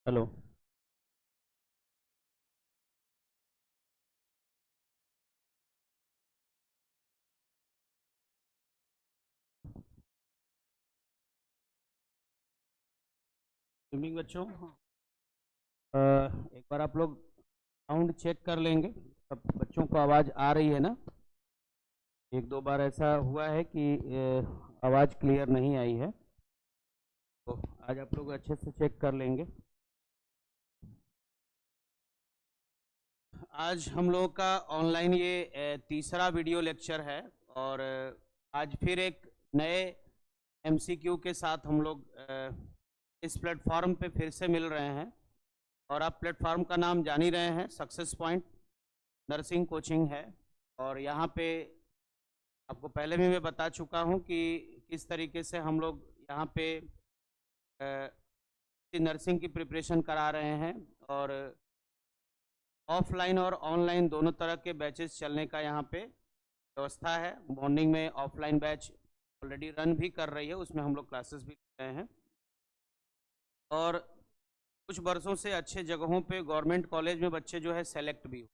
चलो। स्विमिंग बच्चों, एक बार आप लोग साउंड चेक कर लेंगे। सब बच्चों को आवाज़ आ रही है ना? एक दो बार ऐसा हुआ है कि आवाज़ क्लियर नहीं आई है, तो आज आप लोग अच्छे से चेक कर लेंगे। आज हम लोगों का ऑनलाइन ये तीसरा वीडियो लेक्चर है और आज फिर एक नए एमसीक्यू के साथ हम लोग इस प्लेटफॉर्म पे फिर से मिल रहे हैं। और आप प्लेटफॉर्म का नाम जान ही रहे हैं, सक्सेस पॉइंट नर्सिंग कोचिंग है। और यहाँ पे आपको पहले भी मैं बता चुका हूँ कि किस तरीके से हम लोग यहाँ पे नर्सिंग की प्रिपरेशन करा रहे हैं। और ऑफलाइन और ऑनलाइन दोनों तरह के बैचेस चलने का यहाँ पे व्यवस्था है। मॉर्निंग में ऑफलाइन बैच ऑलरेडी रन भी कर रही है, उसमें हम लोग क्लासेस भी ले रहे हैं। और कुछ वर्षों से अच्छे जगहों पे गवर्नमेंट कॉलेज में बच्चे जो है सेलेक्ट भी हो।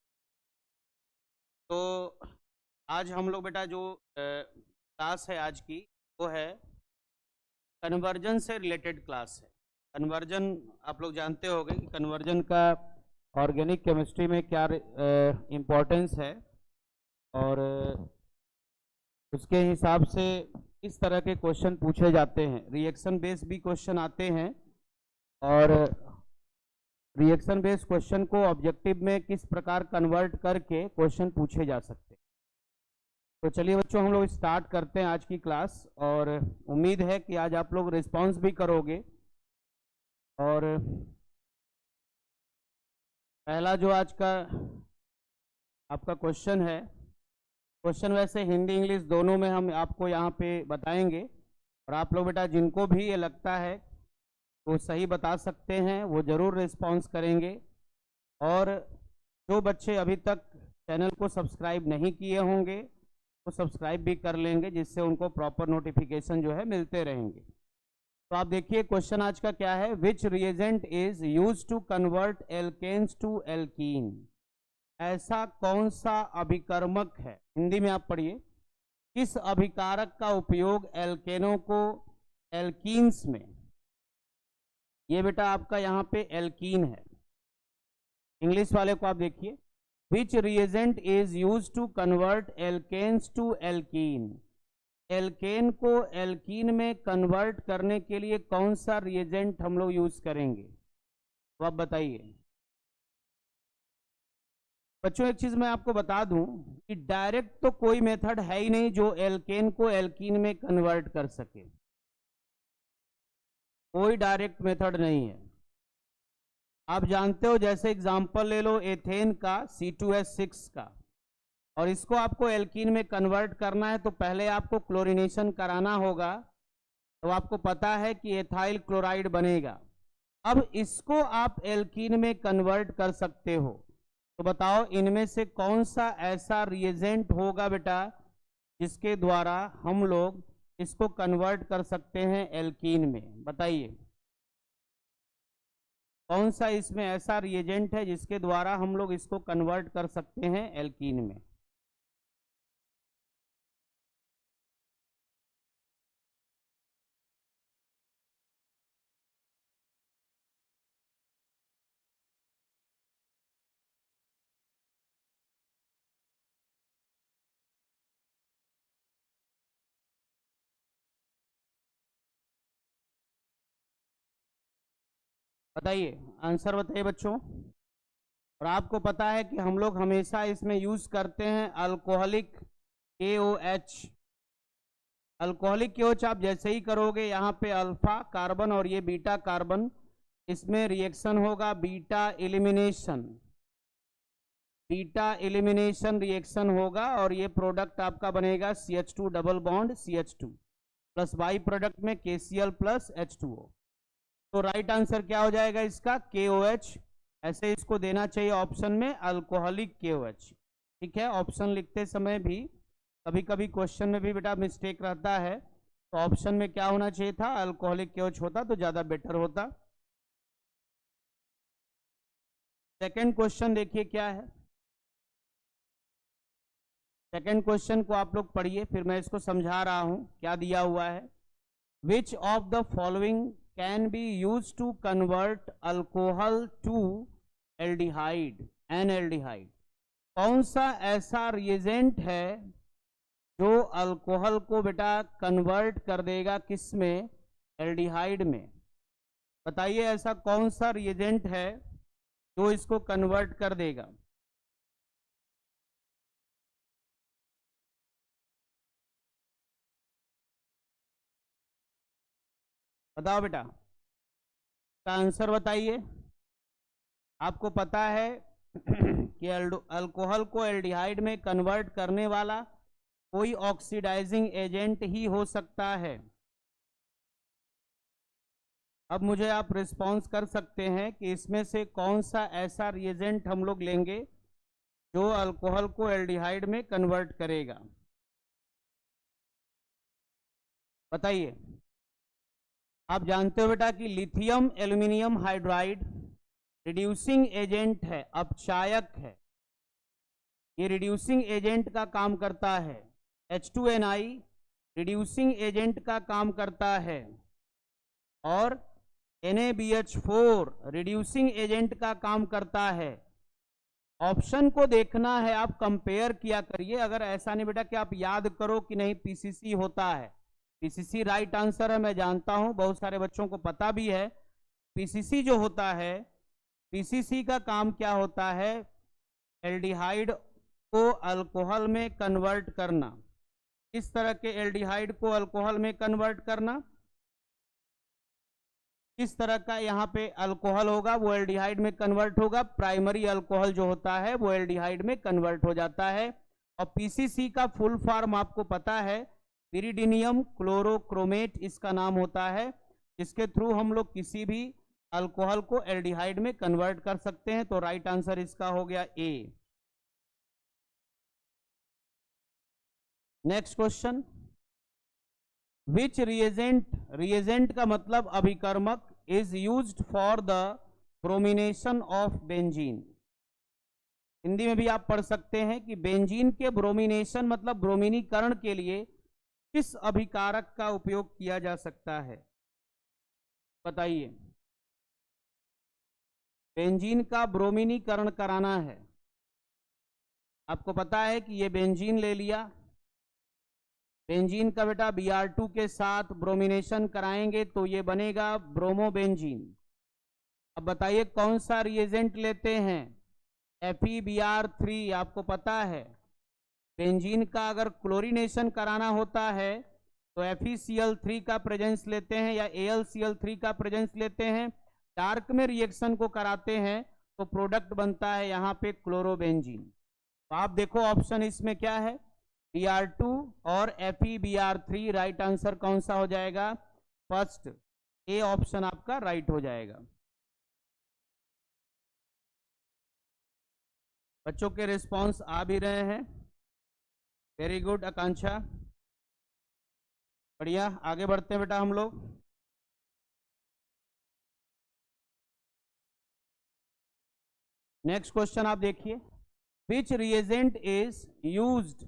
तो आज हम लोग बेटा जो क्लास है आज की, वो है कन्वर्जन से रिलेटेड क्लास है। कन्वर्जन आप लोग जानते होंगे कि कन्वर्जन का ऑर्गेनिक केमिस्ट्री में क्या इम्पोर्टेंस है और उसके हिसाब से इस तरह के क्वेश्चन पूछे जाते हैं। रिएक्शन बेस्ड भी क्वेश्चन आते हैं और रिएक्शन बेस्ड क्वेश्चन को ऑब्जेक्टिव में किस प्रकार कन्वर्ट करके क्वेश्चन पूछे जा सकते हैं। तो चलिए बच्चों, हम लोग स्टार्ट करते हैं आज की क्लास और उम्मीद है कि आज आप लोग रिस्पॉन्स भी करोगे। और पहला जो आज का आपका क्वेश्चन है, क्वेश्चन वैसे हिंदी इंग्लिश दोनों में हम आपको यहाँ पे बताएंगे और आप लोग बेटा जिनको भी ये लगता है वो सही बता सकते हैं, वो ज़रूर रिस्पॉन्स करेंगे। और जो बच्चे अभी तक चैनल को सब्सक्राइब नहीं किए होंगे वो सब्सक्राइब भी कर लेंगे, जिससे उनको प्रॉपर नोटिफिकेशन जो है मिलते रहेंगे। तो आप देखिए क्वेश्चन आज का क्या है। Which reagent is use to convert alkanes to alkene. ऐसा कौन सा अभिकर्मक है, हिंदी में आप पढ़िए, किस अभिकारक का उपयोग एल्केनों को एल्कीन्स में, ये बेटा आपका यहाँ पे एल्कीन है। इंग्लिश वाले को आप देखिए, which reagent is use to convert alkanes to alkene. Alkane को एल्कीन में कन्वर्ट करने के लिए कौन सा रिएजेंट हम लोग यूज करेंगे, तो आप बताइए। बच्चों एक चीज मैं आपको बता दूं कि डायरेक्ट तो कोई मेथड है ही नहीं जो एल्केन को एल्कीन में कन्वर्ट कर सके। कोई डायरेक्ट मेथड नहीं है। आप जानते हो, जैसे एग्जांपल ले लो एथेन का C2H6 का, और इसको आपको एल्कीन में कन्वर्ट करना है तो पहले आपको क्लोरीनेशन कराना होगा, तो आपको पता है कि एथाइल क्लोराइड बनेगा। अब इसको आप एल्कीन में कन्वर्ट कर सकते हो, तो बताओ इनमें से कौन सा ऐसा रिएजेंट होगा बेटा जिसके द्वारा हम लोग इसको कन्वर्ट कर सकते हैं एल्कीन में। बताइए कौन सा इसमें ऐसा रिएजेंट है जिसके द्वारा हम लोग इसको कन्वर्ट कर सकते हैं एल्कीन में। बताइए, आंसर बताइए बच्चों। और आपको पता है कि हम लोग हमेशा इसमें यूज करते हैं अल्कोहलिक KOH। अल्कोहलिक KOH आप जैसे ही करोगे, यहाँ पे अल्फा कार्बन और ये बीटा कार्बन, इसमें रिएक्शन होगा beta elimination. Beta elimination reaction होगा और ये प्रोडक्ट आपका बनेगा CH2 double bond CH2 plus by product में KCl प्लस H2O। तो राइट आंसर क्या हो जाएगा इसका, KOH। ऐसे इसको देना चाहिए ऑप्शन में अल्कोहलिक KOH। ठीक है, ऑप्शन लिखते समय भी कभी कभी क्वेश्चन में भी बेटा मिस्टेक रहता है, तो ऑप्शन में क्या होना चाहिए था, अल्कोहलिक KOH होता तो ज़्यादा बेटर होता। सेकंड क्वेश्चन देखिए क्या है। सेकंड क्वेश्चन को आप लोग पढ़िए, फिर मैं इसको समझा रहा हूं क्या दिया हुआ है। Which of the following can be use to convert alcohol to aldehyde an aldehyde. कौन सा ऐसा रिएजेंट है जो अल्कोहल को बेटा कन्वर्ट कर देगा किस में, एल्डिहाइड में। बताइए ऐसा कौन सा रिएजेंट है जो इसको कन्वर्ट कर देगा। बताओ बेटा, का आंसर बताइए। आपको पता है कि अल्कोहल को एल्डिहाइड में कन्वर्ट करने वाला कोई ऑक्सीडाइजिंग एजेंट ही हो सकता है। अब मुझे आप रिस्पॉन्स कर सकते हैं कि इसमें से कौन सा ऐसा रिएजेंट हम लोग लेंगे जो अल्कोहल को एल्डिहाइड में कन्वर्ट करेगा। बताइए। आप जानते हो बेटा कि lithium aluminium hydride reducing agent है, अपचायक है। ये रिड्यूसिंग एजेंट का काम करता है। H2Ni रिड्यूसिंग एजेंट का काम करता है और NaBH4 रिड्यूसिंग एजेंट का काम करता है। ऑप्शन को देखना है, आप कंपेयर किया करिए। अगर ऐसा नहीं बेटा कि आप याद करो कि नहीं पीसीसी होता है। पीसीसी राइट आंसर है, मैं जानता हूं बहुत सारे बच्चों को पता भी है। पीसीसी जो होता है, पीसीसी का काम क्या होता है, एल्डिहाइड को अल्कोहल में कन्वर्ट करना। किस तरह के एल्डिहाइड को अल्कोहल में कन्वर्ट करना, किस तरह का यहाँ पे अल्कोहल होगा वो एल्डिहाइड में कन्वर्ट होगा। प्राइमरी अल्कोहल जो होता है वो एल्डिहाइड में कन्वर्ट हो जाता है। और पीसीसी का फुल फॉर्म आपको पता है, पिरिडीनियम क्लोरोक्रोमेट इसका नाम होता है, जिसके थ्रू हम लोग किसी भी अल्कोहल को एल्डिहाइड में कन्वर्ट कर सकते हैं। तो राइट आंसर इसका हो गया A. Next question, which reagent, reagent का मतलब अभिकर्मक, is used for the bromination of benzene. Hindi में भी आप पढ़ सकते हैं कि बेंजीन के ब्रोमिनेशन मतलब ब्रोमिनीकरण के लिए किस अभिकारक का उपयोग किया जा सकता है। बताइए। बेंजीन का ब्रोमिनीकरण कराना है, आपको पता है कि ये बेंजीन ले लिया, बेंजीन का बेटा Br2 के साथ ब्रोमिनेशन कराएंगे तो ये बनेगा ब्रोमोबेंजीन। अब बताइए कौन सा रिएजेंट लेते हैं, FeBr3। आपको पता है बेंजीन का अगर क्लोरीनेशन कराना होता है तो FeCl3 का प्रेजेंस लेते हैं या AlCl3 का प्रेजेंस लेते हैं। डार्क में रिएक्शन को कराते हैं तो प्रोडक्ट बनता है यहाँ पे क्लोरोबेंजीन। तो आप देखो ऑप्शन इसमें क्या है, Br2 और FeBr3। राइट आंसर कौन सा हो जाएगा, फर्स्ट ए ऑप्शन आपका राइट हो जाएगा। बच्चों के रिस्पांस आ भी रहे हैं, वेरी गुड आकांक्षा, बढ़िया। आगे बढ़ते हैं बेटा हम लोग। नेक्स्ट क्वेश्चन आप देखिए, विच रिएजेंट इज यूज्ड,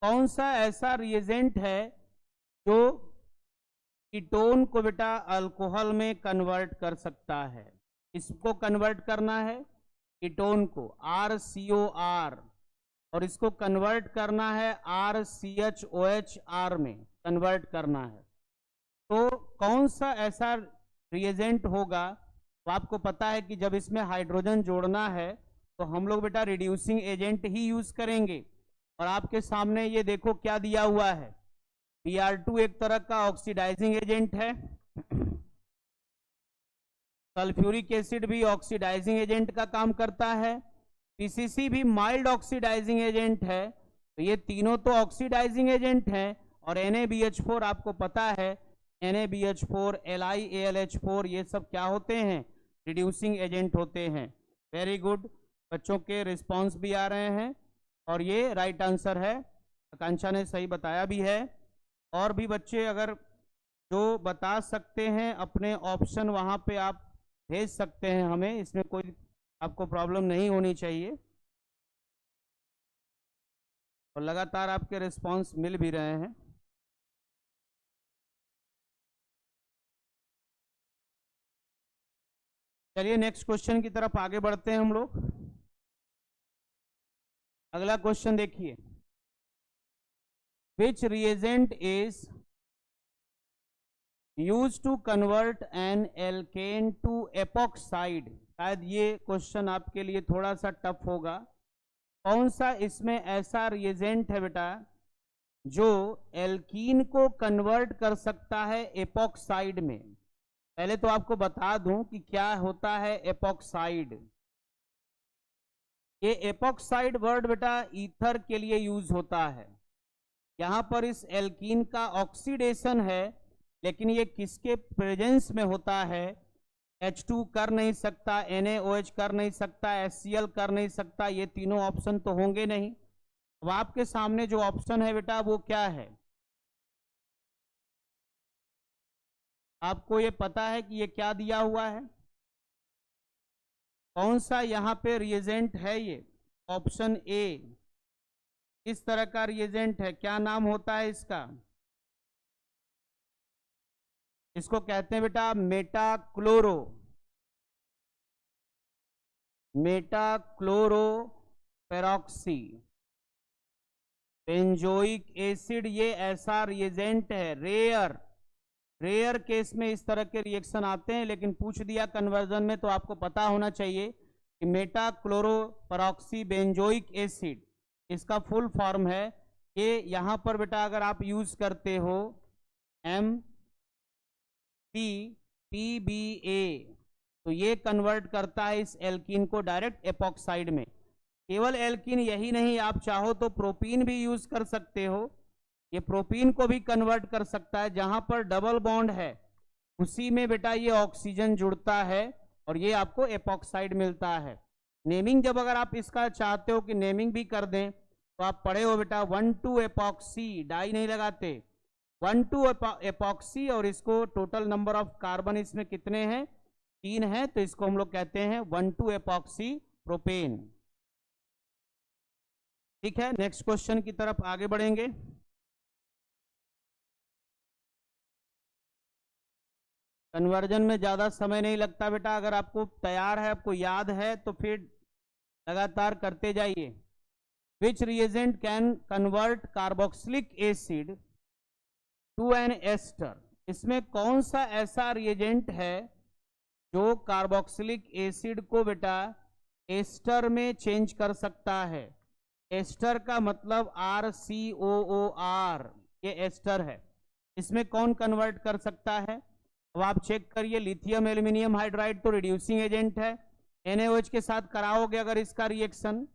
कौन सा ऐसा रिएजेंट है जो कीटोन को बेटा अल्कोहल में कन्वर्ट कर सकता है। इसको कन्वर्ट करना है कीटोन को RCOR, और इसको कन्वर्ट करना है RCHOHR में कन्वर्ट करना है। तो कौन सा ऐसा रिएजेंट होगा, तो आपको पता है कि जब इसमें हाइड्रोजन जोड़ना है तो हम लोग बेटा रिड्यूसिंग एजेंट ही यूज करेंगे। और आपके सामने ये देखो क्या दिया हुआ है, Br2 एक तरह का ऑक्सीडाइजिंग एजेंट है, सल्फ्यूरिक एसिड भी ऑक्सीडाइजिंग एजेंट का काम करता है, पीसीसी भी माइल्ड ऑक्सीडाइजिंग एजेंट है। तो ये तीनों तो ऑक्सीडाइजिंग एजेंट हैं। और NaBH4 आपको पता है, NaBH4 LiAlH4 ये सब क्या होते हैं, रिड्यूसिंग एजेंट होते हैं। वेरी गुड, बच्चों के रिस्पॉन्स भी आ रहे हैं और ये राइट आंसर है, आकांक्षा ने सही बताया भी है। और भी बच्चे अगर जो बता सकते हैं अपने ऑप्शन वहां पे आप भेज सकते हैं हमें, इसमें कोई आपको प्रॉब्लम नहीं होनी चाहिए, और लगातार आपके रिस्पांस मिल भी रहे हैं। चलिए नेक्स्ट क्वेश्चन की तरफ आगे बढ़ते हैं हम लोग। अगला क्वेश्चन देखिए, which reagent is use to convert an alkane to epoxide. शायद ये क्वेश्चन आपके लिए थोड़ा सा टफ होगा। कौन सा इसमें ऐसा रिएजेंट है बेटा जो एल्कीन को कन्वर्ट कर सकता है एपॉक्साइड में। पहले तो आपको बता दूं कि क्या होता है एपॉक्साइड। ये एपॉक्साइड वर्ड बेटा ईथर के लिए यूज होता है। यहां पर इस एल्कीन का ऑक्सीडेशन है, लेकिन ये किसके प्रेजेंस में होता है। H2 कर नहीं सकता, NaOH कर नहीं सकता, HCl कर नहीं सकता, ये तीनों ऑप्शन तो होंगे नहीं। अब आपके सामने जो ऑप्शन है बेटा वो क्या है, आपको ये पता है कि ये क्या दिया हुआ है, कौन सा यहाँ पे रिएजेंट है। ये ऑप्शन ए इस तरह का रिएजेंट है, क्या नाम होता है इसका, इसको कहते हैं बेटा metachloro, metachloro peroxy benzoic acid. ये ऐसा रिएजेंट है, रेयर रेयर केस में इस तरह के रिएक्शन आते हैं, लेकिन पूछ दिया कन्वर्जन में तो आपको पता होना चाहिए कि मेटाक्लोरो पेरोक्सी बेंजोइक एसिड इसका फुल फॉर्म है। ये यहां पर बेटा अगर आप यूज करते हो MPPBA तो ये कन्वर्ट करता है इस एल्कीन को डायरेक्ट एपॉक्साइड में। केवल एल्कीन यही नहीं, आप चाहो तो प्रोपीन भी यूज कर सकते हो, ये प्रोपीन को भी कन्वर्ट कर सकता है। जहां पर डबल बॉन्ड है उसी में बेटा ये ऑक्सीजन जुड़ता है और ये आपको एपॉक्साइड मिलता है। नेमिंग जब अगर आप इसका चाहते हो कि नेमिंग भी कर दें तो आप पढ़े हो बेटा 1,2 एपॉक्सी, डाई नहीं लगाते, 1,2 एपॉक्सी, और इसको टोटल नंबर ऑफ कार्बन इसमें कितने हैं, 3 है, तो इसको हम लोग कहते हैं 1,2 एपॉक्सी प्रोपेन। ठीक है, नेक्स्ट क्वेश्चन की तरफ आगे बढ़ेंगे। कन्वर्जन में ज्यादा समय नहीं लगता बेटा, अगर आपको तैयार है, आपको याद है तो फिर लगातार करते जाइए। Which reagent can convert carboxylic acid to an ester. इसमें कौन सा ऐसा रिएजेंट है जो कार्बोक्सिलिक एसिड को बेटा एस्टर में चेंज कर सकता है। एस्टर का मतलब RCOOR, ये एस्टर है, इसमें कौन कन्वर्ट कर सकता है। अब आप चेक करिए, लिथियम एल्यूमिनियम हाइड्राइड तो रिड्यूसिंग एजेंट है, NaOH के साथ कराओगे अगर इसका रिएक्शन,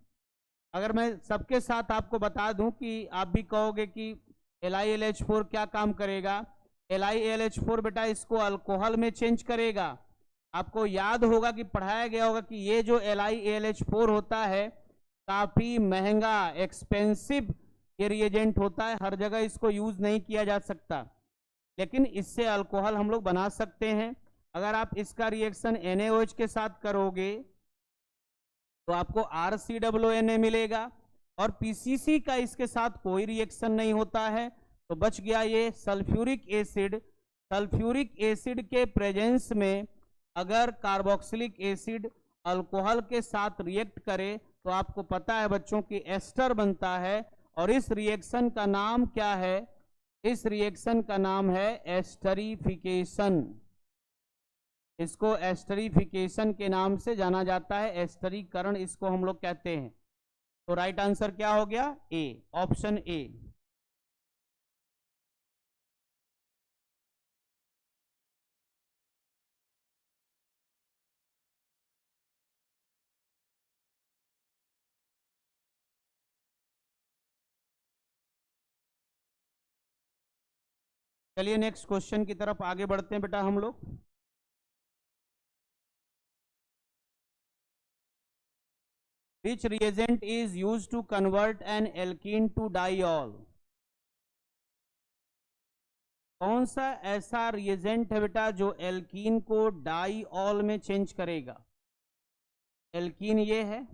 अगर मैं सबके साथ आपको बता दूं कि आप भी कहोगे कि LiLH4 क्या काम करेगा। LiLH4 बेटा इसको अल्कोहल में चेंज करेगा। आपको याद होगा कि पढ़ाया गया होगा कि ये जो LiLH4 होता है काफी महंगा एक्सपेंसिव ये रिएजेंट होता है, हर जगह इसको यूज नहीं किया जा सकता, लेकिन इससे अल्कोहल हम लोग बना सकते हैं। अगर आप इसका रिएक्शन NaOH के साथ करोगे तो आपको RCOONA मिलेगा, और PCC का इसके साथ कोई रिएक्शन नहीं होता है, तो बच गया ये सल्फ्यूरिक एसिड। सल्फ्यूरिक एसिड के प्रेजेंस में अगर कार्बोक्सिलिक एसिड अल्कोहल के साथ रिएक्ट करे तो आपको पता है बच्चों की एस्टर बनता है, और इस रिएक्शन का नाम क्या है, इस रिएक्शन का नाम है एस्टरीफिकेशन। इसको एस्टरीफिकेशन के नाम से जाना जाता है, एस्टरीकरण इसको हम लोग कहते हैं। तो राइट आंसर क्या हो गया, ए, ऑप्शन ए। चलिए नेक्स्ट क्वेश्चन की तरफ आगे बढ़ते हैं बेटा हम लोग। Which reagent is used to convert an alkene to diol। कौन सा ऐसा रिएजेंट है बेटा जो एल्कीन को डाईऑल में चेंज करेगा। एल्कीन ये है,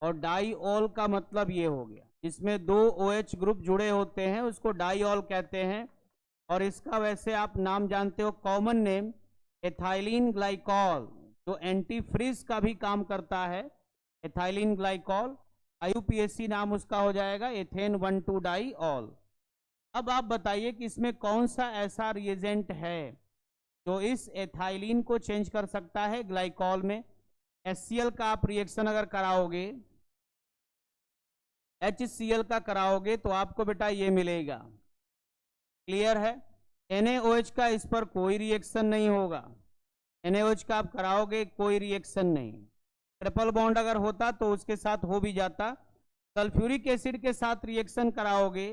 और डाईऑल का मतलब ये हो गया, इसमें दो OH ग्रुप जुड़े होते हैं उसको डाईऑल कहते हैं। और इसका वैसे आप नाम जानते हो, कॉमन नेम एथाइलिन ग्लाइकॉल, जो एंटी फ्रीज का भी काम करता है, एथाइलिन ग्लाइकॉल। IUPAC नाम उसका हो जाएगा एथेन 1,2 डाईऑल। अब आप बताइए कि इसमें कौन सा ऐसा रिएजेंट है जो इस एथाइलिन को चेंज कर सकता है ग्लाइकॉल में। HCl का आप रिएक्शन अगर कराओगे, HCl का कराओगे तो आपको बेटा ये मिलेगा, क्लियर है। NaOH का इस पर कोई रिएक्शन नहीं होगा, NaOH का आप कराओगे कोई रिएक्शन नहीं। ट्रिपल बॉन्ड अगर होता तो उसके साथ हो भी जाता। सल्फ्यूरिक एसिड के साथ रिएक्शन कराओगे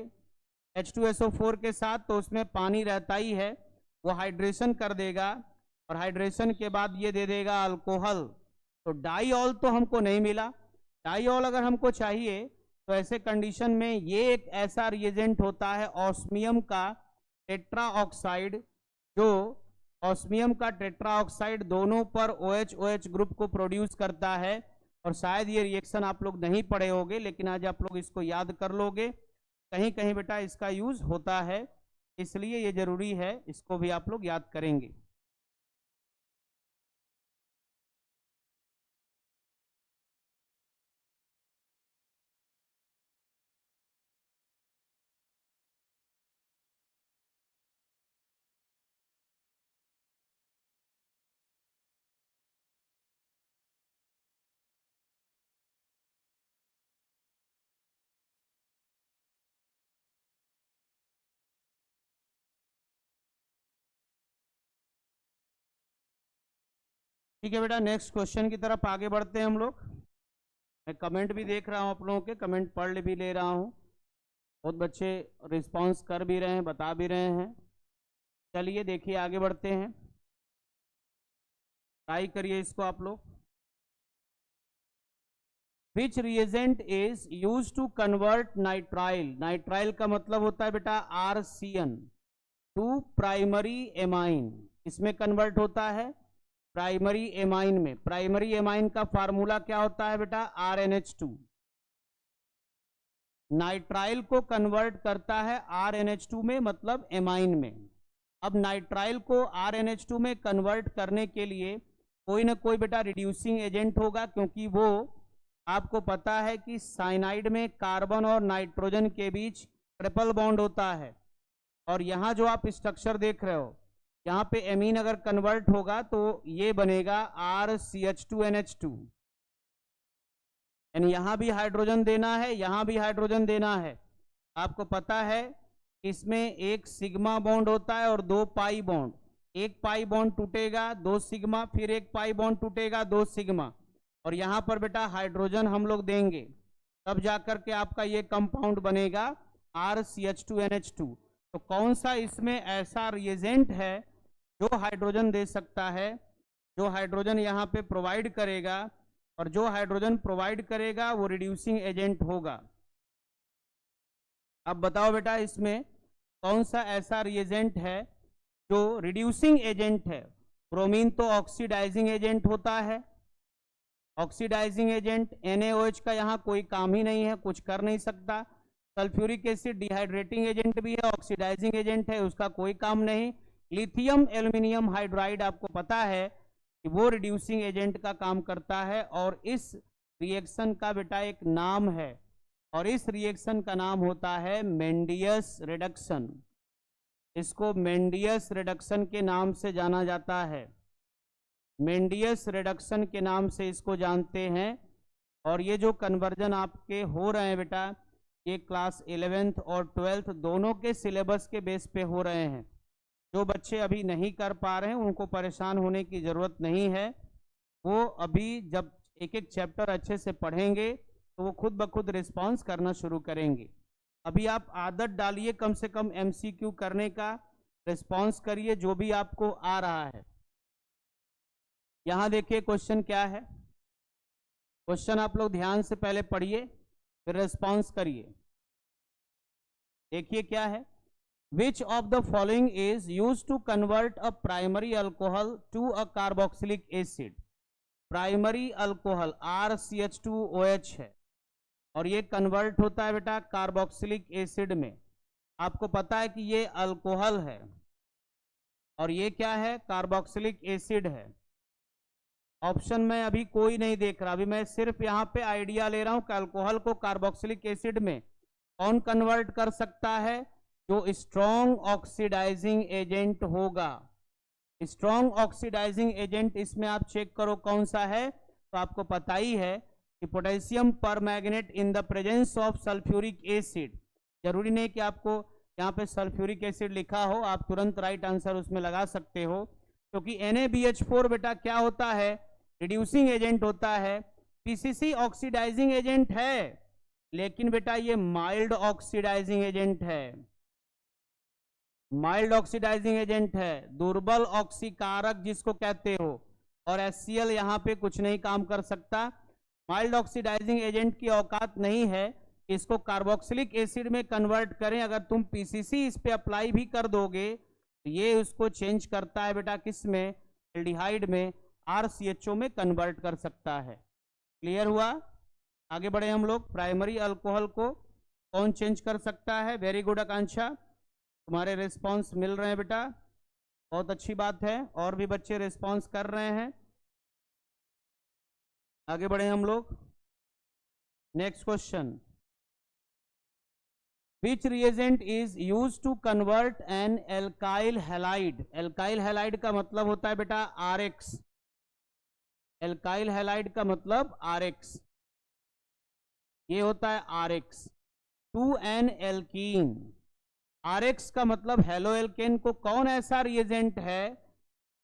H2SO4 के साथ, तो उसमें पानी रहता ही है, वो हाइड्रेशन कर देगा, और हाइड्रेशन के बाद ये दे देगा अल्कोहल। तो डाईऑल तो हमको नहीं मिला। डाईऑल अगर हमको चाहिए तो ऐसे कंडीशन में ये एक ऐसा रिएजेंट होता है ऑस्मियम का टेट्रा ऑक्साइड, जो ऑस्मियम का टेट्रा ऑक्साइड दोनों पर OH ग्रुप को प्रोड्यूस करता है। और शायद ये रिएक्शन आप लोग नहीं पढ़े होंगे, लेकिन आज आप लोग इसको याद कर लोगे, कहीं कहीं बेटा इसका यूज होता है, इसलिए ये जरूरी है, इसको भी आप लोग याद करेंगे। ठीक है बेटा, नेक्स्ट क्वेश्चन की तरफ आगे बढ़ते हैं हम लोग। मैं कमेंट भी देख रहा हूँ, आप लोगों के कमेंट पढ़ भी ले रहा हूँ, बहुत बच्चे रिस्पांस कर भी रहे हैं, बता भी रहे हैं। चलिए देखिए आगे बढ़ते हैं, ट्राई करिए इसको आप लोग। Which reagent is use to convert nitrile, nitrile का मतलब होता है बेटा RCN, टू प्राइमरी एमाइन, इसमें कन्वर्ट होता है प्राइमरी एमाइन में। प्राइमरी एमाइन का फार्मूला क्या होता है बेटा RNH2। नाइट्राइल को कन्वर्ट करता है RNH2 में, मतलब एमाइन में। अब नाइट्राइल को RNH2 में कन्वर्ट करने के लिए कोई ना कोई बेटा रिड्यूसिंग एजेंट होगा, क्योंकि वो आपको पता है कि साइनाइड में कार्बन और नाइट्रोजन के बीच ट्रिपल बॉन्ड होता है। और यहाँ जो आप स्ट्रक्चर देख रहे हो, यहाँ पे एमीन अगर कन्वर्ट होगा तो ये बनेगा RCH2NH2, यानी यहाँ भी हाइड्रोजन देना है, यहाँ भी हाइड्रोजन देना है। आपको पता है इसमें एक सिग्मा बॉन्ड होता है और दो पाई बॉन्ड, एक पाई बॉन्ड टूटेगा, दो सिग्मा, फिर एक पाई बॉन्ड टूटेगा, दो सिग्मा, और यहाँ पर बेटा हाइड्रोजन हम लोग देंगे, तब जाकर के आपका ये कंपाउंड बनेगा RCH2NH2। तो कौन सा इसमें ऐसा रिएजेंट है जो हाइड्रोजन दे सकता है, जो हाइड्रोजन यहाँ पे प्रोवाइड करेगा, और जो हाइड्रोजन प्रोवाइड करेगा वो रिड्यूसिंग एजेंट होगा। अब बताओ बेटा इसमें कौन सा ऐसा रिएजेंट है जो रिड्यूसिंग एजेंट है। ब्रोमीन तो ऑक्सीडाइजिंग एजेंट होता है, ऑक्सीडाइजिंग एजेंट। NaOH का यहाँ कोई काम ही नहीं है, कुछ कर नहीं सकता। सल्फ्यूरिक एसिड डिहाइड्रेटिंग एजेंट भी है, ऑक्सीडाइजिंग एजेंट है, उसका कोई काम नहीं। लिथियम एल्यूमिनियम हाइड्राइड आपको पता है कि वो रिड्यूसिंग एजेंट का काम करता है, और इस रिएक्शन का बेटा एक नाम है, और इस रिएक्शन का नाम होता है मेंडियस रिडक्शन। इसको मेंडियस रिडक्शन के नाम से जाना जाता है, मेंडियस रिडक्शन के नाम से इसको जानते हैं। और ये जो कन्वर्जन आपके हो रहे हैं बेटा, ये क्लास 11th और 12th दोनों के सिलेबस के बेस पे हो रहे हैं। जो बच्चे अभी नहीं कर पा रहे हैं उनको परेशान होने की ज़रूरत नहीं है, वो अभी जब एक एक चैप्टर अच्छे से पढ़ेंगे तो वो खुद ब खुद रिस्पॉन्स करना शुरू करेंगे। अभी आप आदत डालिए कम से कम MCQ करने का, रिस्पॉन्स करिए जो भी आपको आ रहा है। यहाँ देखिए क्वेश्चन क्या है, क्वेश्चन आप लोग ध्यान से पहले पढ़िए फिर रिस्पॉन्स करिए। देखिए क्या है, which of the following is used to convert a primary alcohol to a carboxylic acid. Primary alcohol RCH2OH है और ये कन्वर्ट होता है बेटा कार्बोक्सिलिक एसिड में। आपको पता है कि ये अल्कोहल है और ये क्या है, कार्बोक्सिलिक एसिड है। ऑप्शन में अभी कोई नहीं देख रहा, अभी मैं सिर्फ यहाँ पे आइडिया ले रहा हूँ कि अल्कोहल को कार्बोक्सिलिक एसिड में कौन कन्वर्ट कर सकता है, जो स्ट्रॉन्ग ऑक्सीडाइजिंग एजेंट होगा। स्ट्रॉन्ग ऑक्सीडाइजिंग एजेंट इसमें आप चेक करो कौन सा है, तो आपको पता ही है कि potassium permanganate in the presence of sulphuric acid. जरूरी नहीं कि आपको यहाँ पे सल्फ्यूरिक एसिड लिखा हो, आप तुरंत राइट आंसर उसमें लगा सकते हो, क्योंकि NaBH4 बेटा क्या होता है, रिड्यूसिंग एजेंट होता है। PCC ऑक्सीडाइजिंग एजेंट है, लेकिन बेटा ये माइल्ड ऑक्सीडाइजिंग एजेंट है, माइल्ड ऑक्सीडाइजिंग एजेंट है, दुर्बल ऑक्सीकारक जिसको कहते हो। और HCl यहाँ पे कुछ नहीं काम कर सकता। माइल्ड ऑक्सीडाइजिंग एजेंट की औकात नहीं है इसको कार्बोक्सिलिक एसिड में कन्वर्ट करें। अगर तुम PCC इस पे अप्लाई भी कर दोगे तो ये उसको चेंज करता है बेटा किस में, एल्डिहाइड में, RCHO में कन्वर्ट कर सकता है। क्लियर हुआ? आगे बढ़े हम लोग। प्राइमरी अल्कोहल को कौन चेंज कर सकता है? वेरी गुड आकांक्षा, तुम्हारे रिस्पॉन्स मिल रहे हैं बेटा, बहुत अच्छी बात है। और भी बच्चे रिस्पॉन्स कर रहे हैं। आगे बढ़े हम लोग। Next question, Which reagent is used to convert an alkyl halide? Alkyl halide का मतलब होता है बेटा RX। alkyl halide का मतलब RX, ये होता है RX to an alkene। RX का मतलब हेलो एल्केन को कौन ऐसा रिएजेंट है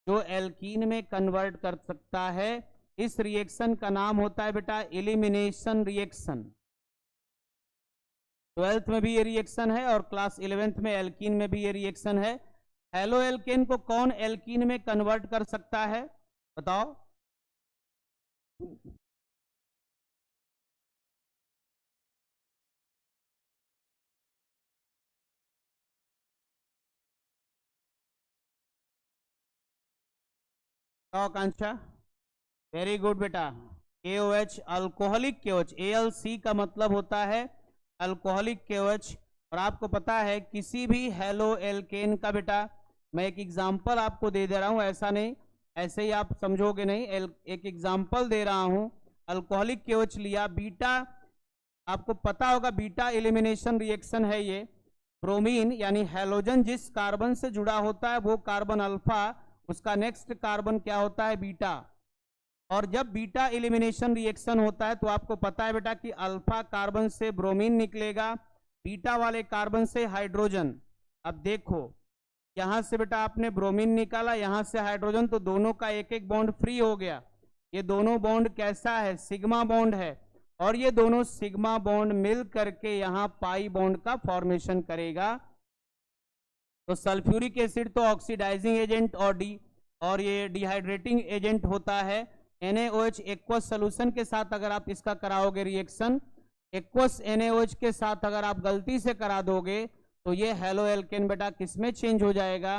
जो एल्कीन में कन्वर्ट कर सकता है? इस रिएक्शन का नाम होता है बेटा एलिमिनेशन रिएक्शन। 12th में भी ये रिएक्शन है और क्लास 11th में एल्कीन में भी ये रिएक्शन है। हेलो एल्केन को कौन एल्कीन में कन्वर्ट कर सकता है, बताओ? आकांक्षा, वेरी गुड बेटा। KOH अल्कोहलिक KOH, ALC का मतलब होता है अल्कोहलिक KOH। और आपको पता है किसी भी हेलो एल्केन का बेटा, मैं एक एग्जांपल आपको दे रहा हूं, ऐसा नहीं ऐसे ही आप समझोगे नहीं, एक एग्जांपल दे रहा हूं। अल्कोहलिक KOH लिया, बीटा, आपको पता होगा बीटा एलिमिनेशन रिएक्शन है ये। ब्रोमीन यानी हैलोजन जिस कार्बन से जुड़ा होता है वो कार्बन अल्फा, उसका नेक्स्ट कार्बन क्या होता है, बीटा। और जब बीटा एलिमिनेशन रिएक्शन होता है तो आपको पता है बेटा कि अल्फा कार्बन से ब्रोमीन निकलेगा, बीटा वाले कार्बन से हाइड्रोजन। अब देखो यहां से बेटा आपने ब्रोमीन निकाला, यहां से हाइड्रोजन, तो दोनों का एक एक बॉन्ड फ्री हो गया। ये दोनों बॉन्ड कैसा है, सिग्मा बॉन्ड है। और ये दोनों सिग्मा बॉन्ड मिल करके यहाँ पाई बॉन्ड का फॉर्मेशन करेगा। तो सल्फ्यूरिक एसिड तो ऑक्सीडाइजिंग एजेंट और ये डिहाइड्रेटिंग एजेंट होता है। NaOH एक्वस सोल्यूशन के साथ अगर आप इसका कराओगे रिएक्शन, एक्वस NaOH के साथ अगर आप गलती से करा दोगे तो ये हेलो एल्केन बेटा किस में चेंज हो जाएगा,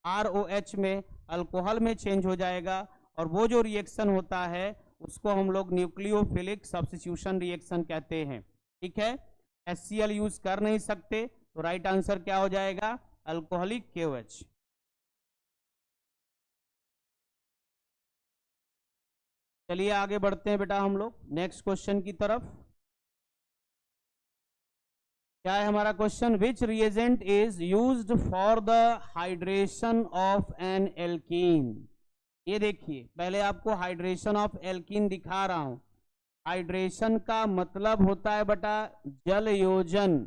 ROH में, अल्कोहल में चेंज हो जाएगा। और वो जो रिएक्शन होता है उसको हम लोग न्यूक्लियोफिलिक सब्स्टिट्यूशन रिएक्शन कहते हैं। ठीक है, HCl यूज कर नहीं सकते, तो राइट आंसर क्या हो जाएगा, अल्कोहलिक KOH। चलिए आगे बढ़ते हैं बेटा हम लोग नेक्स्ट क्वेश्चन की तरफ। क्या है हमारा question, which reagent is used for the hydration of N alkene. ये देखिए पहले आपको हाइड्रेशन ऑफ एल्कीन दिखा रहा हूं। हाइड्रेशन का मतलब होता है बेटा जल योजन।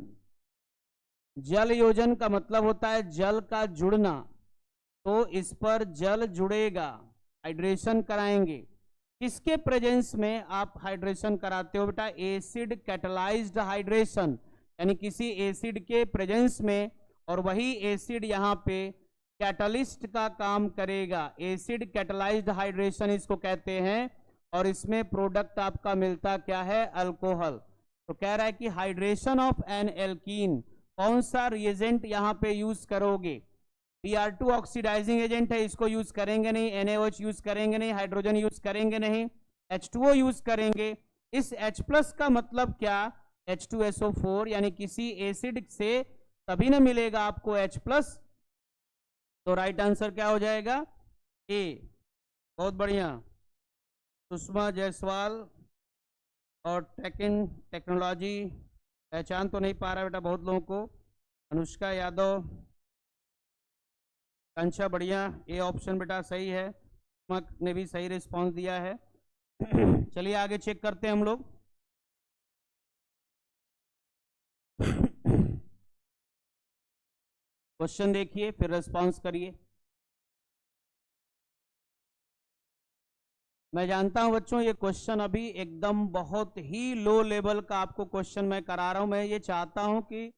जल योजन का मतलब होता है जल का जुड़ना, तो इस पर जल जुड़ेगा, हाइड्रेशन कराएंगे। किसके प्रेजेंस में आप हाइड्रेशन कराते हो बेटा, एसिड कैटलाइज्ड हाइड्रेशन, यानी किसी एसिड के प्रेजेंस में, और वही एसिड यहाँ पे कैटलिस्ट का काम करेगा। एसिड कैटलाइज्ड हाइड्रेशन इसको कहते हैं। और इसमें प्रोडक्ट आपका मिलता क्या है, अल्कोहल। तो कह रहा है कि हाइड्रेशन ऑफ एन एल्कीन कौन सा रिएजेंट यहाँ पे यूज करोगे। Br2 ऑक्सीडाइजिंग एजेंट है, इसको यूज करेंगे नहीं। NaOH यूज करेंगे नहीं, हाइड्रोजन यूज करेंगे नहीं। H2O यूज करेंगे। इस H+ का मतलब क्या, H2SO4, यानी किसी एसिड से तभी ना मिलेगा आपको H+। तो राइट आंसर क्या हो जाएगा, ए। बहुत बढ़िया। सुषमा जायसवाल और टेक्नोलॉजी पहचान तो नहीं पा रहा बेटा बहुत लोगों को। अनुष्का यादव, कंचा, बढ़िया, ए ऑप्शन बेटा सही है। ने भी सही रिस्पांस दिया है। चलिए आगे चेक करते हैं हम लोग। क्वेश्चन देखिए फिर रिस्पांस करिए। मैं जानता हूं बच्चों ये क्वेश्चन अभी एकदम बहुत ही लो लेवल का आपको क्वेश्चन मैं करा रहा हूं। मैं ये चाहता हूं कि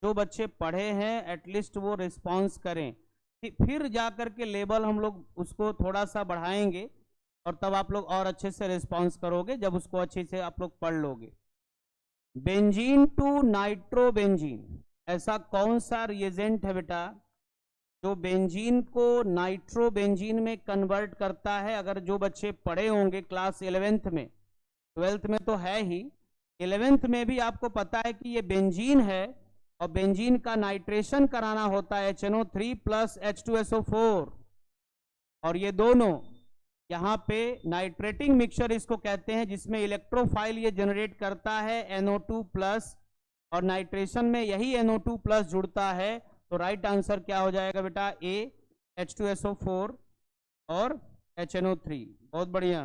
जो बच्चे पढ़े हैं एटलीस्ट वो रिस्पांस करें, फिर जाकर के लेवल हम लोग उसको थोड़ा सा बढ़ाएंगे और तब आप लोग और अच्छे से रिस्पांस करोगे जब उसको अच्छे से आप लोग पढ़ लोगे। बेंजीन टू नाइट्रोबेंजीन, ऐसा कौन सा रिएजेंट है बेटा जो बेंजीन को नाइट्रोबेंजीन में कन्वर्ट करता है। अगर जो बच्चे पढ़े होंगे क्लास 11th में, 12th में तो है ही, 11th में भी आपको पता है कि ये बेंजीन है और बेंजीन का नाइट्रेशन कराना होता है HNO3 प्लस H2SO4, और ये दोनों यहाँ पे नाइट्रेटिंग मिक्सचर इसको कहते हैं, जिसमें इलेक्ट्रोफाइल ये जनरेट करता है NO2 प्लस, और नाइट्रेशन में यही NO2 प्लस जुड़ता है। तो राइट आंसर क्या हो जाएगा बेटा, ए, H2SO4 और HNO3। बहुत बढ़िया।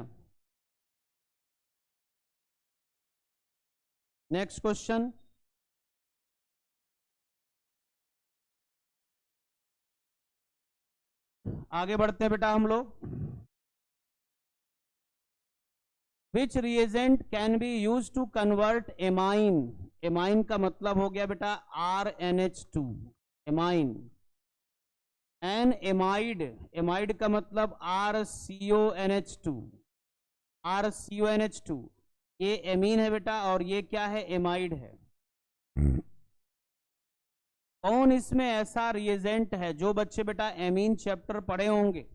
नेक्स्ट क्वेश्चन, आगे बढ़ते हैं बेटा हम लोग। Which reagent can be use to convert amine, amine का मतलब हो गया बेटा RNH2, amine. N amide, amide का मतलब RCONH2, RCONH2, ये एमीन है बेटा और ये क्या है, एमाइड है। कौन इसमें ऐसा रिएजेंट है, जो बच्चे बेटा एमीन चैप्टर पढ़े होंगे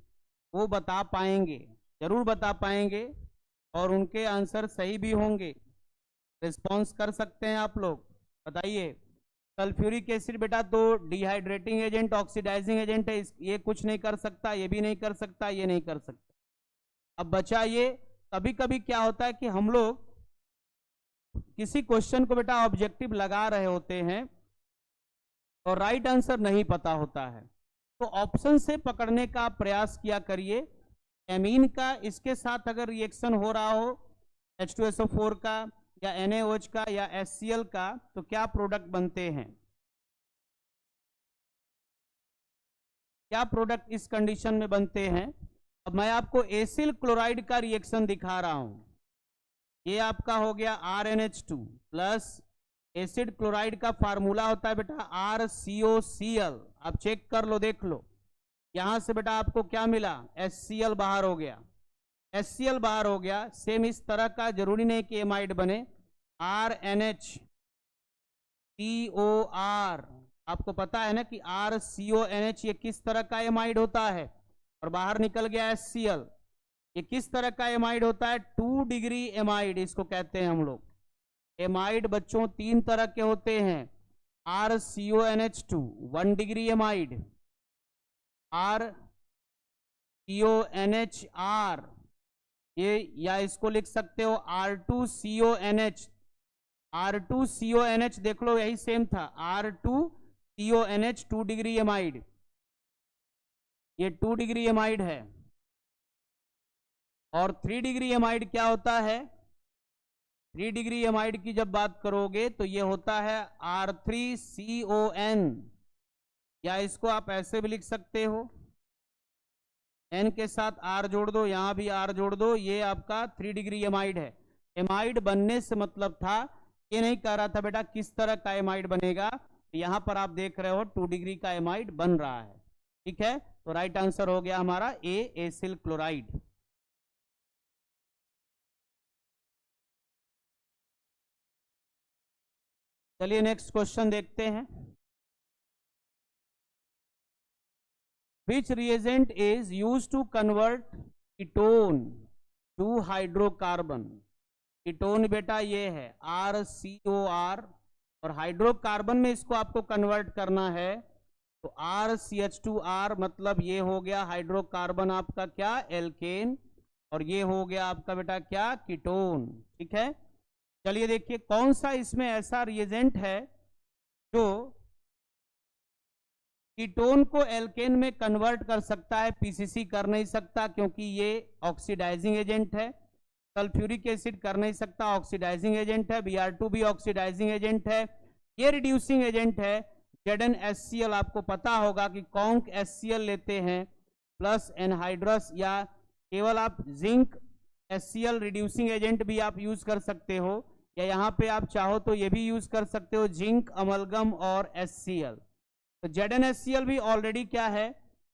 वो बता पाएंगे, जरूर बता पाएंगे और उनके आंसर सही भी होंगे। रिस्पॉन्स कर सकते हैं आप लोग, बताइए। सल्फ्यूरिक एसिड बेटा तो डिहाइड्रेटिंग एजेंट, ऑक्सीडाइजिंग एजेंट है, ये कुछ नहीं कर सकता, ये भी नहीं कर सकता, ये नहीं कर सकता। अब बचा ये, कभी कभी क्या होता है कि हम लोग किसी क्वेश्चन को बेटा ऑब्जेक्टिव लगा रहे होते हैं और राइट आंसर नहीं पता होता है, तो ऑप्शन से पकड़ने का प्रयास किया करिए। एमीन का इसके साथ अगर रिएक्शन हो रहा हो H2SO4 का या NaOH का या HCl का, तो क्या प्रोडक्ट बनते हैं, क्या प्रोडक्ट इस कंडीशन में बनते हैं। अब मैं आपको एसिल क्लोराइड का रिएक्शन दिखा रहा हूं। ये आपका हो गया RNH2 प्लस एसिड क्लोराइड का फार्मूला होता है बेटा RCOCl। आप चेक कर लो, देख लो, यहां से बेटा आपको क्या मिला, HCl बाहर हो गया, HCl बाहर हो गया। सेम इस तरह का, जरूरी नहीं कि एमाइड बने, RNH COR, आपको पता है ना कि RCONH ये किस तरह का एमाइड होता है, और बाहर निकल गया HCl, ये किस तरह का एमाइड होता है, 2 डिग्री एमाइड इसको कहते हैं हम लोग। एमाइड बच्चों 3 तरह के होते हैं, RCONH2 1 डिग्री एमाइड, RCONHR, ये या इसको लिख सकते हो R2CONH, R2CONH देख लो यही सेम था, R2CONH 2 डिग्री एमाइड, ये 2 डिग्री एमाइड है। और 3 डिग्री एमाइड क्या होता है, 3 डिग्री एमाइड की जब बात करोगे तो ये होता है R3CON, या इसको आप ऐसे भी लिख सकते हो, N के साथ R जोड़ दो, यहां भी R जोड़ दो, ये आपका 3 डिग्री एमाइड है। एमाइड बनने से मतलब था, ये नहीं कह रहा था बेटा किस तरह का एमाइड बनेगा, यहां पर आप देख रहे हो 2 डिग्री का एमाइड बन रहा है, ठीक है। तो राइट आंसर हो गया हमारा ए, एसिल क्लोराइड। चलिए नेक्स्ट क्वेश्चन देखते हैं। Which reagent is used to convert ketone 2 hydrocarbon. Ketone बेटा ये है RCOR, और हाइड्रोकार्बन में इसको आपको कन्वर्ट करना है तो RCH2R, मतलब ये हो गया हाइड्रोकार्बन आपका क्या, एल्केन, और ये हो गया आपका बेटा क्या, कीटोन। ठीक है, चलिए देखिए कौन सा इसमें ऐसा रिएजेंट है जो कीटोन को एल्केन में कन्वर्ट कर सकता है। पीसीसी कर नहीं सकता क्योंकि ये ऑक्सीडाइजिंग एजेंट है। सल्फ्यूरिक एसिड कर नहीं सकता, ऑक्सीडाइजिंग एजेंट है। Br2 भी ऑक्सीडाइजिंग एजेंट है। ये रिड्यूसिंग एजेंट है। ZnHCl आपको पता होगा कि कॉन्क HCl लेते हैं प्लस एनहाइड्रस, या केवल आप जिंक HCl रिड्यूसिंग एजेंट भी आप यूज कर सकते हो, या यहाँ पे आप चाहो तो ये भी यूज कर सकते हो जिंक अमलगम और HCl। तो ZnHCl भी ऑलरेडी क्या है,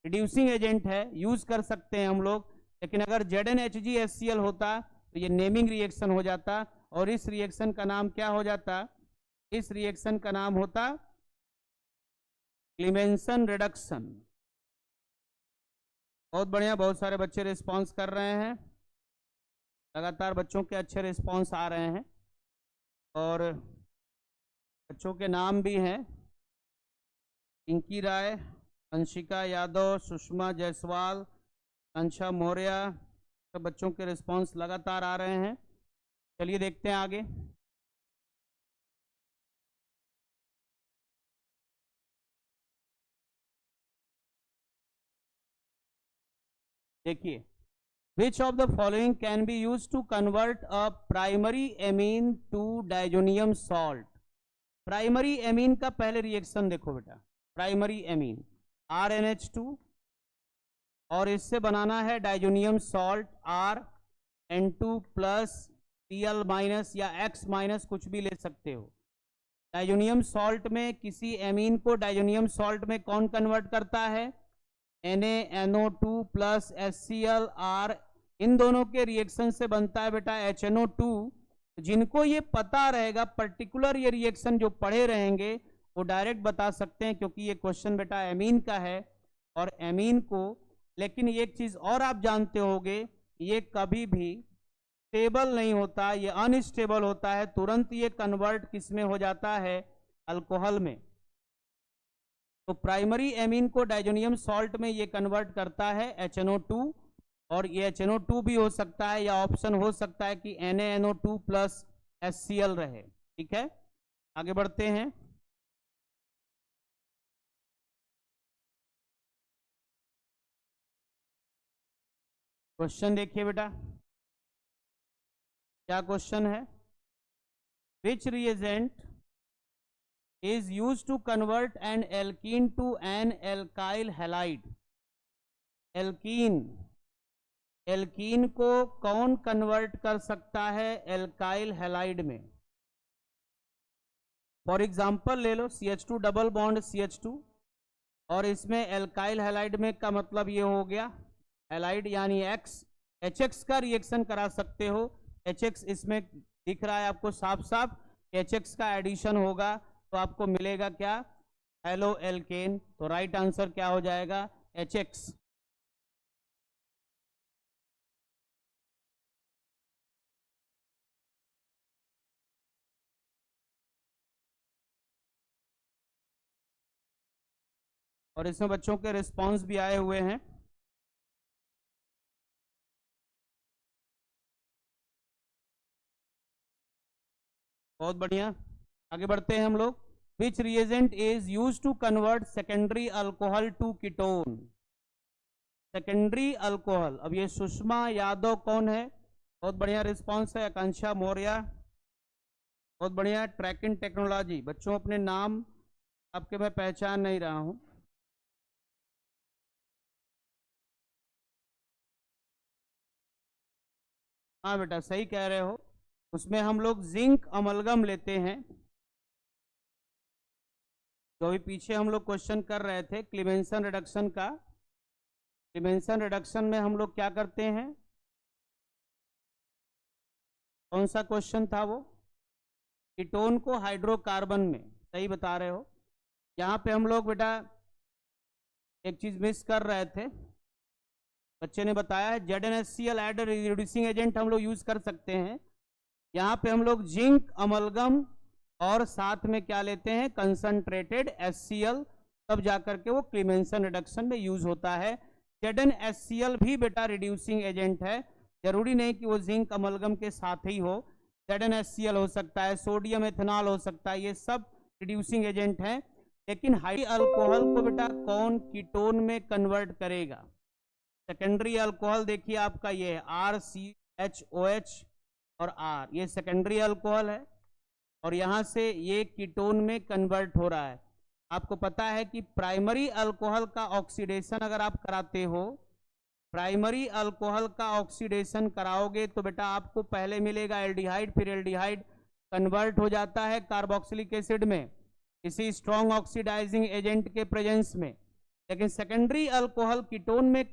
रिड्यूसिंग एजेंट है, यूज कर सकते हैं हम लोग। लेकिन अगर ZnHgHCl होता तो ये नेमिंग रिएक्शन हो जाता, और इस रिएक्शन का नाम क्या हो जाता, इस रिएक्शन का नाम होता क्लीमेंसन रिडक्शन। बहुत बढ़िया, बहुत सारे बच्चे रिस्पांस कर रहे हैं, लगातार बच्चों के अच्छे रिस्पांस आ रहे हैं, और बच्चों के नाम भी हैं पिंकी राय, अंशिका यादव, सुषमा जायसवाल, अंशा मौर्य, सब बच्चों के रिस्पांस लगातार आ रहे हैं। चलिए देखते हैं आगे। देखिए, which of the following can be used to convert a primary amine to diazonium salt? Primary amine का पहले रिएक्शन देखो बेटा, प्राइमरी एमीन RnH2, और इससे बनाना है diazonium salt RN2 plus Cl minus या X माइनस, कुछ भी ले सकते हो। डाइजोनियम सॉल्ट में किसी एमीन को डाइजोनियम सॉल्ट में कौन कन्वर्ट करता है, NaNO2 प्लस HCl। इन दोनों के रिएक्शन से बनता है बेटा HNO2। जिनको ये पता रहेगा, पर्टिकुलर ये रिएक्शन जो पढ़े रहेंगे वो डायरेक्ट बता सकते हैं, क्योंकि ये क्वेश्चन बेटा एमीन का है। और एमीन को, लेकिन एक चीज और आप जानते होंगे, ये कभी भी स्टेबल नहीं होता, ये अनस्टेबल होता है। तुरंत ये कन्वर्ट किसमें हो जाता है, अल्कोहल में। तो प्राइमरी एमीन को डाइजोनियम सॉल्ट में ये कन्वर्ट करता है HNO2, और ये HNO2 भी हो सकता है, या ऑप्शन हो सकता है कि NaNO2 प्लस HCl रहे। ठीक है, आगे बढ़ते हैं। क्वेश्चन देखिए बेटा, क्या क्वेश्चन है, which reagent is used to convert an alkene to an alkyl halide? Alkene को कौन कन्वर्ट कर सकता है एल्काइल हैलाइड में? फॉर एग्जांपल ले लो CH2 डबल बॉन्ड CH2, और इसमें एल्काइल हैलाइड में का मतलब ये हो गया हैलाइड यानी X, HX का रिएक्शन करा सकते हो। HX इसमें दिख रहा है आपको साफ साफ, HX का एडिशन होगा तो आपको मिलेगा क्या, हेलो एल्केन। तो राइट आंसर क्या हो जाएगा, HX। और इसमें बच्चों के रिस्पांस भी आए हुए हैं। बहुत बढ़िया, आगे बढ़ते हैं हम लोग। Which reagent is use to convert secondary alcohol to ketone? Secondary alcohol, अब ये सुषमा यादव कौन है, बहुत बढ़िया रिस्पांस है। आकांक्षा मौर्य, बहुत बढ़िया। ट्रैकिंग टेक्नोलॉजी, बच्चों अपने नाम आपके मैं पहचान नहीं रहा हूं। हाँ बेटा सही कह रहे हो, उसमें हम लोग जिंक अमलगम लेते हैं। तो अभी पीछे हम लोग क्वेश्चन कर रहे थे क्लीमेंसन रिडक्शन का। क्लीमेंसन रिडक्शन में हम लोग क्या करते हैं, कौन सा क्वेश्चन था वो, कीटोन को हाइड्रोकार्बन में, सही बता रहे हो। यहाँ पे हम लोग बेटा एक चीज मिस कर रहे थे, बच्चे ने बताया है ZnHCl एड रिड्यूसिंग एजेंट हम लोग यूज कर सकते हैं। यहाँ पे हम लोग जिंक अमलगम और साथ में क्या लेते हैं, कंसंट्रेटेड HCl, तब जाकर के वो क्लीमेंसन रिडक्शन में यूज होता है। ZnHCl भी बेटा रिड्यूसिंग एजेंट है, जरूरी नहीं कि वो जिंक अमलगम के साथ ही हो। ZnHCl हो सकता है, सोडियम एथेनॉल हो सकता है, ये सब रिड्यूसिंग एजेंट है। लेकिन हाई अल्कोहल को बेटा कौन कीटोन में कन्वर्ट करेगा? सेकेंडरी अल्कोहल देखिए आपका ये है RCHOH और R, ये सेकेंडरी अल्कोहल है और यहां से ये कीटोन में कन्वर्ट हो रहा है। आपको पता है कि प्राइमरी अल्कोहल का ऑक्सीडेशन अगर आप कराते हो, प्राइमरी अल्कोहल का ऑक्सीडेशन कराओगे तो बेटा आपको पहले मिलेगा एल्डिहाइड, फिर एल्डिहाइड कन्वर्ट हो जाता है कार्बोक्सिलिक एसिड में किसी स्ट्रॉन्ग ऑक्सीडाइजिंग एजेंट के प्रेजेंस में। लेकिन सेकेंडरी अल्कोहल कीटोन में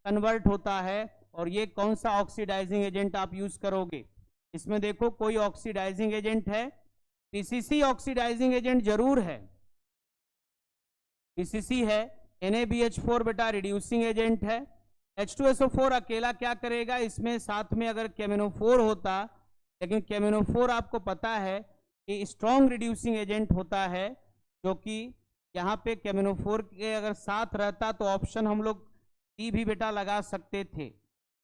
कन्वर्ट होता है और ये कौन सा ऑक्सीडाइजिंग एजेंट आप यूज करोगे? इसमें देखो कोई ऑक्सीडाइजिंग एजेंट है, पीसीसी ऑक्सीडाइजिंग एजेंट जरूर है, पीसीसी है। NaBH4 बेटा रिड्यूसिंग एजेंट है। H2SO4 अकेला क्या करेगा? इसमें साथ में अगर केमिनोफोर होता, लेकिन केमिनोफोर आपको पता है कि स्ट्रॉन्ग रिड्यूसिंग एजेंट होता है, जो कि यहाँ पे केमिनोफोर के अगर साथ रहता तो ऑप्शन हम लोग डी भी बेटा लगा सकते थे।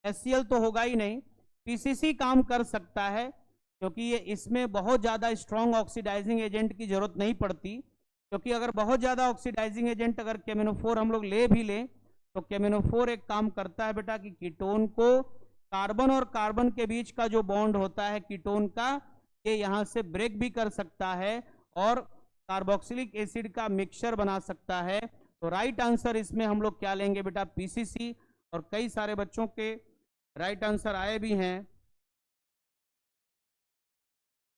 HCl तो होगा ही नहीं, पीसीसी काम कर सकता है क्योंकि ये इसमें बहुत ज़्यादा स्ट्रॉन्ग ऑक्सीडाइजिंग एजेंट की जरूरत नहीं पड़ती, क्योंकि अगर बहुत ज़्यादा ऑक्सीडाइजिंग एजेंट अगर केमिनोफोर हम लोग ले भी लें तो केमिनोफोर एक काम करता है बेटा कि कीटोन को, कार्बन और कार्बन के बीच का जो बॉन्ड होता है कीटोन का, ये यहाँ से ब्रेक भी कर सकता है और कार्बोक्सिलिक एसिड का मिक्सचर बना सकता है। तो राइट आंसर इसमें हम लोग क्या लेंगे बेटा? पीसीसी। और कई सारे बच्चों के राइट आंसर आए भी हैं।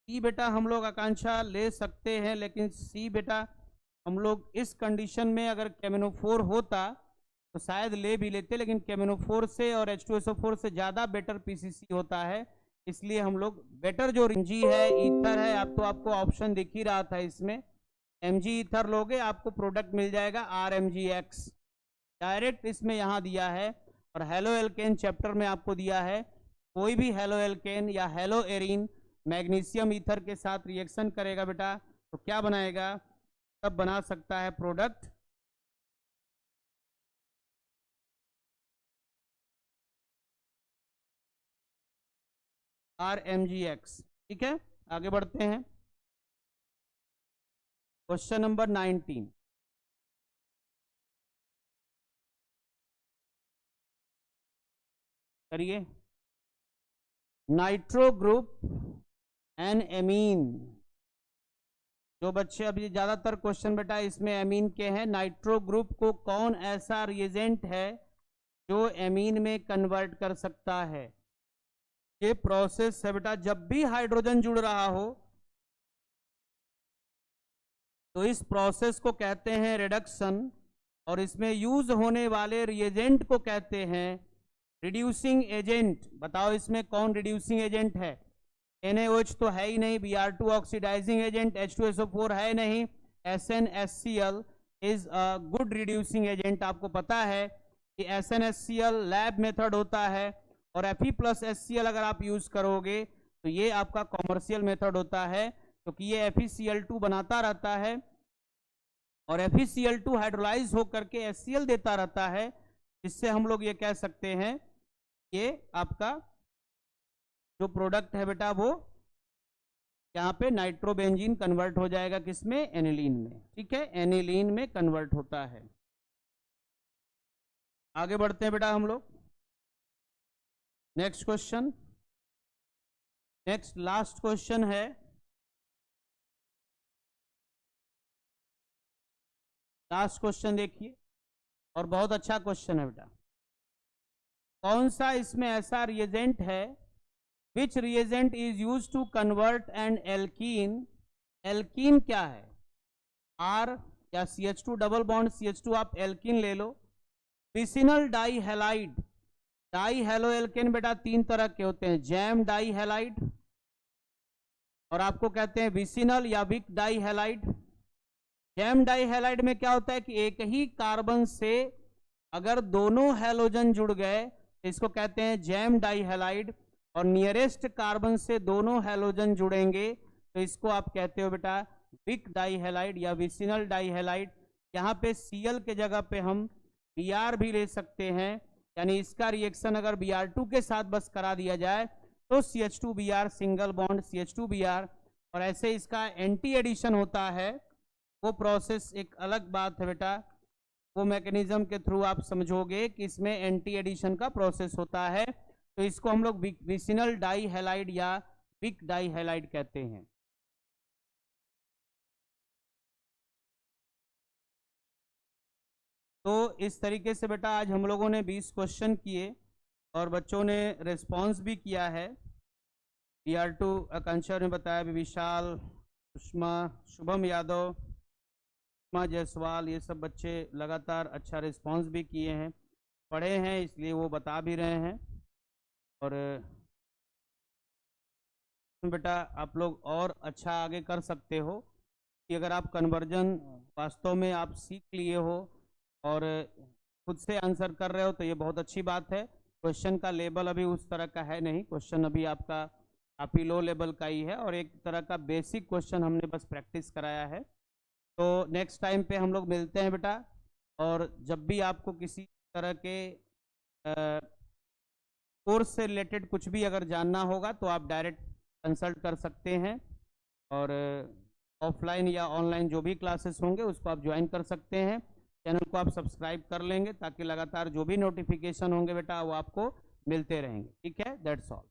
सी बेटा हम लोग आकांक्षा ले सकते हैं, लेकिन सी बेटा हम लोग इस कंडीशन में अगर केमिनोफोर होता तो शायद ले भी लेते, लेकिन केमिनोफोर से और H2SO4 से ज़्यादा बेटर पीसीसी होता है, इसलिए हम लोग बेटर जो एमजी है, ईथर है, आप तो आपको ऑप्शन दिख ही रहा था इसमें, एमजी ईथर लोगे आपको प्रोडक्ट मिल जाएगा RMGX डायरेक्ट इसमें यहाँ दिया है। और हेलो एल्केन चैप्टर में आपको दिया है, कोई भी हेलो एल्केन या हेलो एरीन मैग्नीशियम ईथर के साथ रिएक्शन करेगा बेटा तो क्या बनाएगा? तब बना सकता है प्रोडक्ट RMGX। ठीक है, आगे बढ़ते हैं। क्वेश्चन नंबर 19, करिए। नाइट्रो ग्रुप एंड एमीन, जो बच्चे अभी ज्यादातर क्वेश्चन बेटा इसमें एमीन के हैं। नाइट्रो ग्रुप को कौन ऐसा रिएजेंट है जो एमीन में कन्वर्ट कर सकता है? ये प्रोसेस है बेटा, जब भी हाइड्रोजन जुड़ रहा हो तो इस प्रोसेस को कहते हैं रिडक्शन, और इसमें यूज होने वाले रिएजेंट को कहते हैं रिड्यूसिंग एजेंट। बताओ इसमें कौन रिड्यूसिंग एजेंट है? NaOH तो है ही नहीं, Br2 ऑक्सीडाइजिंग एजेंट, H2SO4 है नहीं, SnHCl is a good reducing agent. आपको पता है कि SnHCl लैब मेथड होता है और Fe+HCl अगर आप यूज करोगे तो ये आपका कॉमर्शियल मेथड होता है, क्योंकि ये FeCl2 बनाता रहता है और FeCl2 हाइड्रोलाइज होकर के HCl देता रहता है, जिससे हम लोग ये कह सकते हैं ये आपका जो प्रोडक्ट है बेटा वो यहाँ पे नाइट्रोबेंजीन कन्वर्ट हो जाएगा किसमें? एनिलीन में। ठीक है, एनिलीन में कन्वर्ट होता है। आगे बढ़ते हैं बेटा हम लोग। Next question, next last question है, लास्ट क्वेश्चन देखिए, और बहुत अच्छा क्वेश्चन है बेटा। कौन सा इसमें ऐसा रिएजेंट है, which reagent is use to convert an alkene? Alkene क्या है? R या CH2 डबल बॉन्ड CH2 आप एल्कीन ले लो। Vicinal dihalide, dihaloalkane बेटा तीन तरह के होते हैं, जैम डाई हैलाइड और आपको कहते हैं विसिनल या vic dihalide. Gem dihalide में क्या होता है कि एक ही कार्बन से अगर दोनों हैलोजन जुड़ गए इसको कहते हैं जैम डाइहैलाइड, और नियरेस्ट कार्बन से दोनों हैलोजन जुड़ेंगे तो इसको आप कहते हो बेटा विक डाइहैलाइड या विसिनल डाइहैलाइड। यहाँ पे Cl के जगह पे हम Br भी ले सकते हैं, यानी इसका रिएक्शन अगर Br2 के साथ बस करा दिया जाए तो CH2Br सिंगल बॉन्ड CH2Br, और ऐसे इसका एंटी एडिशन होता है, वो प्रोसेस एक अलग बात है बेटा, वो मैकेनिज्म के थ्रू आप समझोगे कि इसमें एंटी एडिशन का प्रोसेस होता है, तो इसको हम लोग विसिनल डाइहैलाइड या विक डाइहैलाइड कहते हैं। तो इस तरीके से बेटा आज हम लोगों ने 20 क्वेश्चन किए और बच्चों ने रिस्पांस भी किया है। Br2 आकांक्षा ने बताया, विशाल, सुषमा, शुभम यादव, जायसवाल, ये सब बच्चे लगातार अच्छा रिस्पांस भी किए हैं, पढ़े हैं, इसलिए वो बता भी रहे हैं। और बेटा आप लोग और अच्छा आगे कर सकते हो कि अगर आप कन्वर्जन वास्तव में आप सीख लिए हो और खुद से आंसर कर रहे हो तो ये बहुत अच्छी बात है। क्वेश्चन का लेवल अभी उस तरह का है नहीं, क्वेश्चन अभी आपका काफ़ी लो लेवल का ही है और एक तरह का बेसिक क्वेश्चन हमने बस प्रैक्टिस कराया है। तो नेक्स्ट टाइम पे हम लोग मिलते हैं बेटा, और जब भी आपको किसी तरह के कोर्स से रिलेटेड कुछ भी अगर जानना होगा तो आप डायरेक्ट कंसल्ट कर सकते हैं, और ऑफलाइन या ऑनलाइन जो भी क्लासेस होंगे उसको आप ज्वाइन कर सकते हैं। चैनल को आप सब्सक्राइब कर लेंगे ताकि लगातार जो भी नोटिफिकेशन होंगे बेटा वो आपको मिलते रहेंगे। ठीक है, दैट्स ऑल।